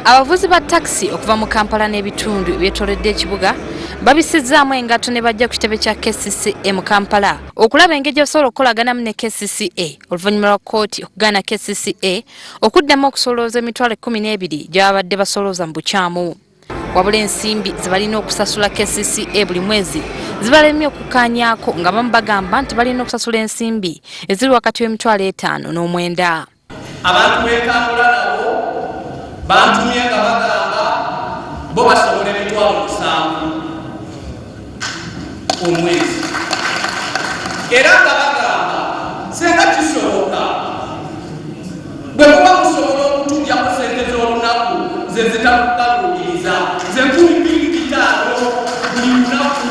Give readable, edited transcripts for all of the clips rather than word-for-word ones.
Abavuzi ba taxi okuva mu Kampala n'ebitundu byetoledde ekibuga babisizzaamu engato ne bajja ku kitebe kya KCCA mu Kampala okulaba engeri gye basobola okukolaganamu ne KCCA oluvannyuma lwa kkooti okugaana KCCA okuddamu okusolooza emitwalo 12 gye babadde basolooza mu bukyamu. Wabula ensimbi ze balina okusasula KCCA buli mwezi zibalemye okukaanyaako nga bamu bagamba nti balina okusasula ensimbi eziri wakati w'emitwalo 5 n'omwenda. Abantu b'Ekampala nabo bantumye nga bagamba bo basobola emitwalo 7 omwezi. Era nga bagamba senga kisoboka bwe muba musobola okutujjako sente z'olunaku ze zitakukalubiriza ze 15 buli lunaku.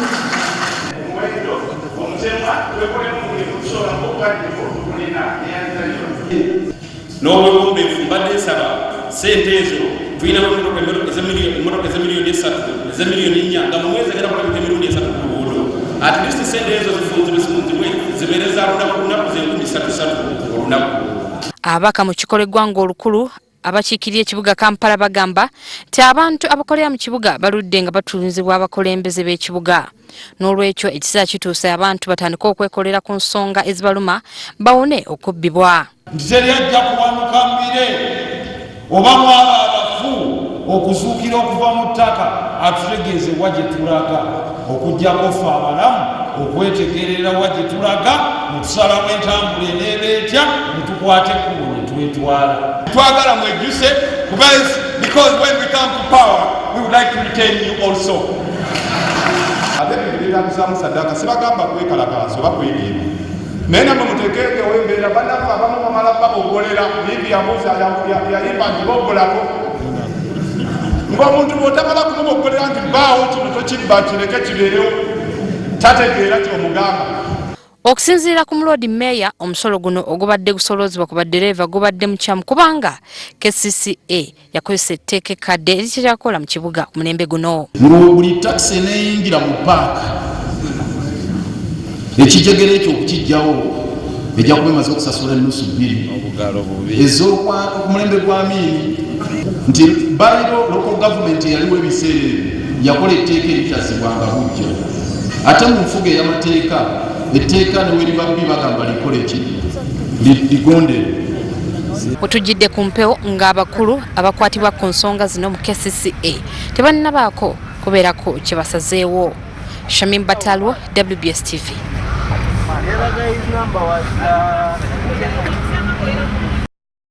N'obwegombe mbadde nsaba sente ezo tulina emmotoka ez'emiliyoni 3 ez'emiliyoni 4 nga mu mwezi agenda kulabika emirundi 3 ku luguudo. At least sente ezo zifunzibwe zibeere za lunaku ze 3 olunaku. Ababaka mu kikolo eggwanga olukulu abakiikirira ekibuga Kampala bagamba nti abantu abakolera mu kibuga baludde nga batulunzibwa abakulembeze b'ekibuga. N'olwekyo ekiseera kituuse abantu batandika okwekolera ku nsonga ezibaluma bawone okubbibwa. Nti ajja kuwanuka mbire oba mwaba abafu okuzuukira okuva mu ttaka atutegeeze wa gye tulaga okuggyako ffe abalamu okwetegerera wa gye tulaga mu tusalamu entambula eneeba etya ne tukwate ekkubo ne twetwala. Twagala mwejjuse because when we come to power we would like to retain you also. Abebibiriramuzamu saddaaka sibagamba kwekalakaasa oba kwegera naye namwe mutegeegewo embeera bannaffe abamu bamala babogolera nibi yabuuza yayimba nti bogolako ng'omuntu bw'otamala kumubogolera nti bbaawo kino tokibba kireke kibeerewo tategeera ky'omugamba. Okusinziira ku Mulodi Meya, omusolo guno ogubadde gusoloozebwa ku baddereeva gubadde mukyamu kubanga KCCA yakozesa etteeka ekkadde erikyakola mu kibuga ku mulembe guno. Buli takisi eneyingira mu paaka ekijegere ekyo okukijjawo ejja kuba emaze okusasula ennusu 2 ez'omulembe gwa Amin nti bayiro local government eyaliwo ebiseera ebyo yakola etteeka erikyazibwanga bujja ate mu nfuga ey'amateeka etteeka ne weriba bbi bagamba likole ki ligondere. Otujjidde ku mpewo ng'abakulu abakwatibwa ku nsonga zino mu KCCA tebannabaako kubeerako kye basazeewo. Shamim Batalwo, WBS TV.